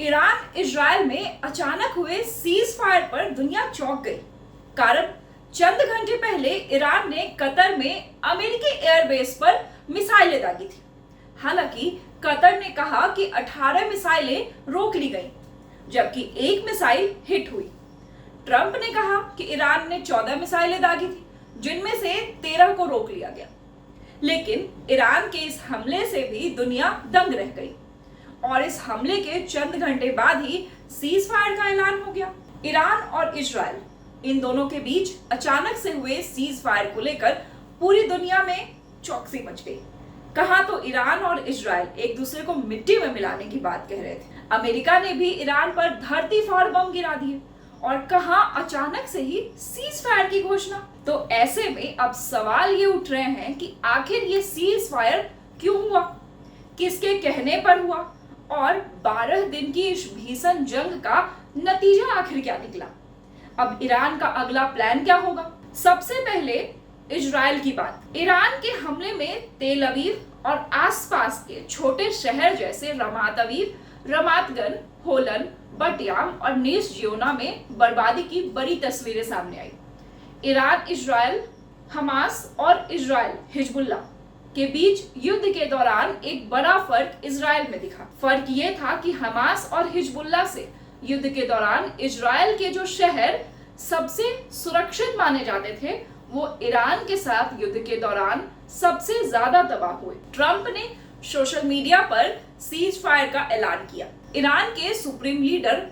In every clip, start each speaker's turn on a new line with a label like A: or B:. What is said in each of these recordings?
A: Iran Israel में अचानक हुए सीज फायर पर दुनिया चौंक गई। कारण चंद घंटे पहले ईरान ने कतर में अमेरिकी एयरबेस पर मिसाइलें दागी थी। हालांकि कतर ने कहा कि 18 मिसाइलें रोक ली गईं, जबकि एक मिसाइल हिट हुई। ट्रंप ने कहा कि ईरान ने 14 मिसाइलें दागी थी, जिनमें से 13 को रोक लिया गया। लेकिन ईरान के इस हमले से भी दुनिया दंग रह गई और इस हमले के चंद घंटे बाद ही सीज फायर का ऐलान हो गया। ईरान और इजराइल इन दोनों के बीच अचानक से हुए सीज फायर को लेकर पूरी दुनिया में चौकसी मच गई। कहां तो ईरान और इजराइल एक दूसरे को मिट्टी में मिलाने की बात कह रहे थे, अमेरिका ने भी ईरान पर धरती फाड़ बम गिरा दिए, और कहां अचानक से ही सीज फायर की घोषणा। तो ऐसे में अब सवाल ये उठ रहे हैं कि आखिर ये सीज फायर क्यों हुआ, किसके कहने पर हुआ, और 12 दिन की इस भीषण जंग का नतीजा आखिर क्या निकला। अब ईरान का अगला प्लान क्या होगा। सबसे पहले इजराइल की बात। ईरान के हमले में तेल अवीव और आसपास के छोटे शहर जैसे रमात अवीव, रमातगन, होलन, बटियाम और नीस जियोना में बर्बादी की बड़ी तस्वीरें सामने आई। ईरान इजराइल, हमास और इजराइल हिजबुल्लाह के बीच युद्ध के दौरान एक बड़ा फर्क इजराइल में दिखा। फर्क ये था कि हमास और हिजबुल्लाह से युद्ध के दौरान इजराइल के जो शहर सबसे सुरक्षित माने जाते थे, वो ईरान के साथ युद्ध के दौरान सबसे ज्यादा तबाह हुए। ट्रंप ने सोशल मीडिया पर सीज फायर का ऐलान किया। ईरान के सुप्रीम लीडर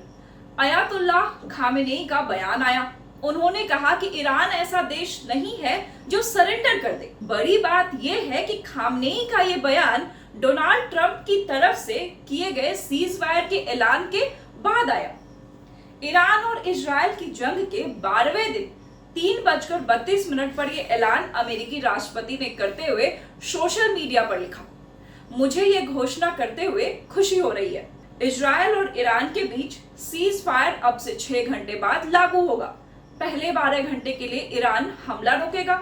A: अयातुल्लाह खामेनेई का बयान आया। उन्होंने कहा कि ईरान ऐसा देश नहीं है जो सरेंडर कर दे। बड़ी बात यह है कि खामेनेई का ये बयान डोनाल्ड ट्रंप की तरफ से किए गए सीज फायर के ऐलान के बाद आया। ईरान और इजराइल की जंग के 12वें दिन 3:32 पर यह ऐलान अमेरिकी राष्ट्रपति ने करते हुए सोशल मीडिया पर लिखा। मुझे ये घोषणा करते हुए खुशी हो रही है। इजराइल और ईरान के बीच सीज फायर अब से 6 घंटे बाद लागू होगा। पहले 12 घंटे के लिए ईरान हमला रोकेगा,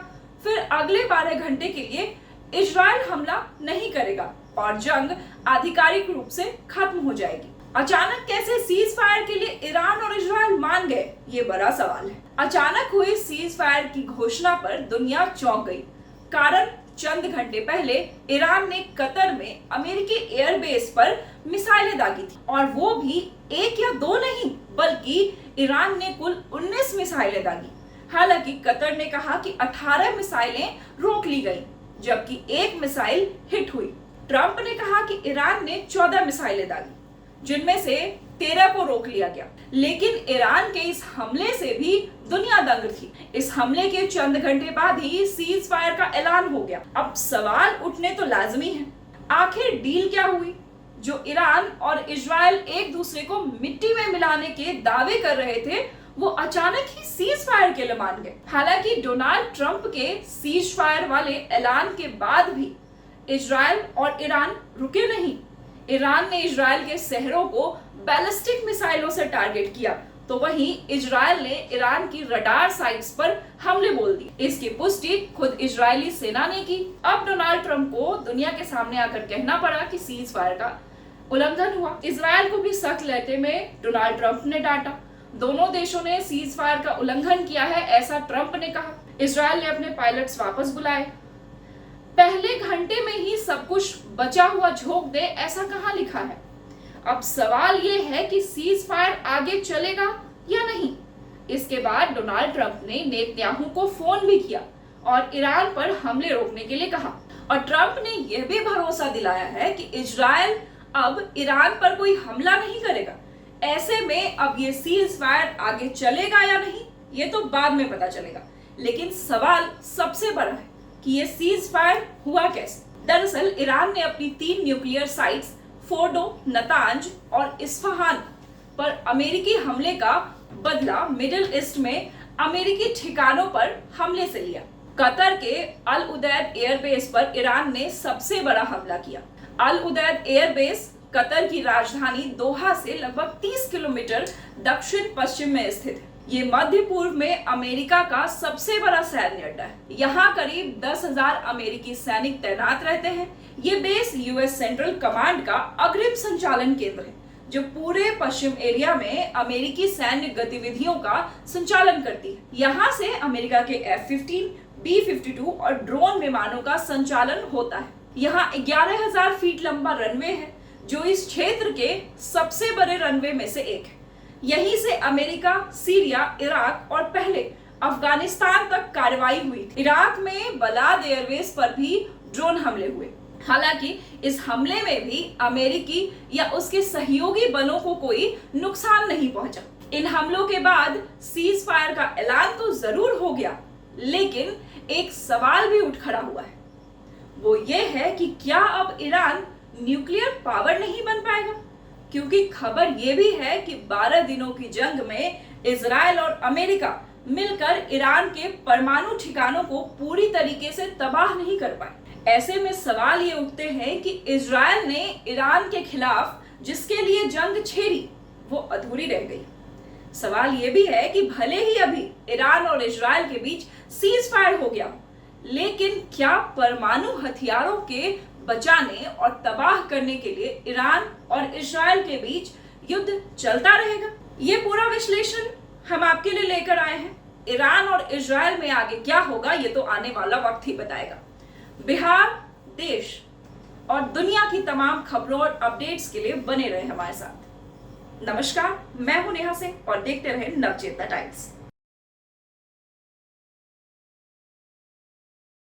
A: फिर अगले 12 घंटे के लिए इजराइल हमला नहीं करेगा और जंग आधिकारिक रूप से खत्म हो जाएगी। अचानक कैसे सीज फायर के लिए ईरान और इजराइल मान गए, ये बड़ा सवाल है। अचानक हुई सीज फायर की घोषणा पर दुनिया चौंक गई। कारण चंद घंटे पहले ईरान ने कतर में अमेरिकी एयरबेस पर मिसाइलें दागी थी, और वो भी एक या दो नहीं, बल्कि ईरान ने कुल 19 मिसाइलें दागी। हालांकि कतर ने कहा कि 18 मिसाइलें रोक ली गईं, जबकि एक मिसाइल हिट हुई। ट्रंप ने कहा कि ईरान ने 14 मिसाइलें दागी, जिनमें से 13 को रोक लिया गया। लेकिन ईरान के इस हमले से भी दुनिया दंग थी। इस हमले के चंद घंटे बाद ही सीज फायर का ऐलान हो गया। अब सवाल उठने तो लाजमी है, आखिर डील क्या हुई। जो ईरान और इजराइल एक दूसरे को मिट्टी में मिलाने के दावे कर रहे थे, वो अचानक ही सीज फायर के लिए मान गए। हालांकि डोनाल्ड ट्रंप के सीज फायर वाले ऐलान के बाद भी इजराइल और ईरान रुके नहीं। ईरान ने इजराइल के शहरों को बैलिस्टिक मिसाइलों से टारगेट किया, तो वहीं इजराइल ने ईरान की रडार साइट्स पर हमले बोल दिए। इसकी पुष्टि खुद इजरायली सेना ने की। अब डोनाल्ड ट्रंप को दुनिया के सामने आकर कहना पड़ा कि सीज फायर का उल्लंघन हुआ। इजराइल को भी सख्त लहजे में डोनाल्ड ट्रंप ने डांटा। दोनों देशों ने सीज फायर का उल्लंघन किया है, ऐसा ट्रंप ने कहा। इजराइल ने अपने पायलट्स वापस बुलाए। पहले घंटे में ही सब कुछ बचा हुआ झोंक दे, ऐसा कहां लिखा है। अब सवाल ये है कि सीज फायर आगे चलेगा या नहीं। इसके बाद डोनाल्ड ट्रंप ने नेतन्याहू को फोन भी किया और ईरान पर हमले रोकने के लिए कहा। और ट्रंप ने यह भी भरोसा दिलाया है कि इजराइल अब ईरान पर कोई हमला नहीं करेगा। ऐसे में अब ये सीज फायर आगे चलेगा या नहीं, ये तो बाद में पता चलेगा। लेकिन सवाल सबसे बड़ा है कि ये सीज फायर हुआ कैसे। दरअसल ईरान ने अपनी 3 न्यूक्लियर साइट्स फोर्डो, नतांज और इस्फहान पर अमेरिकी हमले का बदला मिडिल ईस्ट में अमेरिकी ठिकानों पर हमले से लिया। कतर के अल उदैद एयरबेस पर ईरान ने सबसे बड़ा हमला किया। अल उदैद एयरबेस कतर की राजधानी दोहा से लगभग 30 किलोमीटर दक्षिण पश्चिम में स्थित है। ये मध्य पूर्व में अमेरिका का सबसे बड़ा सैन्य अड्डा है। यहाँ करीब 10,000 अमेरिकी सैनिक तैनात रहते हैं। ये बेस यूएस सेंट्रल कमांड का अग्रिम संचालन केंद्र है, जो पूरे पश्चिम एरिया में अमेरिकी सैन्य गतिविधियों का संचालन करती है। यहाँ से अमेरिका के F-15, B-52 और ड्रोन विमानों का संचालन होता है। यहाँ 11,000 फीट लंबा रनवे है, जो इस क्षेत्र के सबसे बड़े रनवे में से एक है। यहीं से अमेरिका, सीरिया, इराक और पहले अफगानिस्तान तक कार्रवाई हुई थी। इराक में बलाद एयरबेस पर भी ड्रोन हमले हुए। हालांकि इस हमले में भी अमेरिकी या उसके सहयोगी बलों को कोई नुकसान नहीं पहुंचा। इन हमलों के बाद सीज फायर का ऐलान तो जरूर हो गया, लेकिन एक सवाल भी उठ खड़ा हुआ है। वो ये है कि क्या अब ईरान न्यूक्लियर पावर नहीं बन पाएगा? क्योंकि खबर ये भी है कि 12 दिनों की जंग में इजराइल और अमेरिका मिलकर ईरान के परमाणु ठिकानों को पूरी तरीके से तबाह नहीं कर पाए। ऐसे में सवाल ये उठते हैं कि इजराइल ने ईरान के खिलाफ जिसके लिए जंग छेड़ी वो अधूरी रह गई। सवाल ये भी है कि भले ही अभी ईरान और इजराइल के बीच सीज फायर हो गया, लेकिन क्या परमाणु हथियारों के बचाने और तबाह करने के लिए ईरान और इजराइल के बीच युद्ध चलता रहेगा? ये पूरा विश्लेषण हम आपके लिए लेकर आए हैं। ईरान और इजराइल में आगे क्या होगा ये तो आने वाला वक्त ही बताएगा। बिहार, देश और दुनिया की तमाम खबरों और अपडेट्स के लिए बने रहे हमारे साथ। नमस्कार, मैं हूं नेहा सिंह और देखते रहे नवचेतना टाइम्स।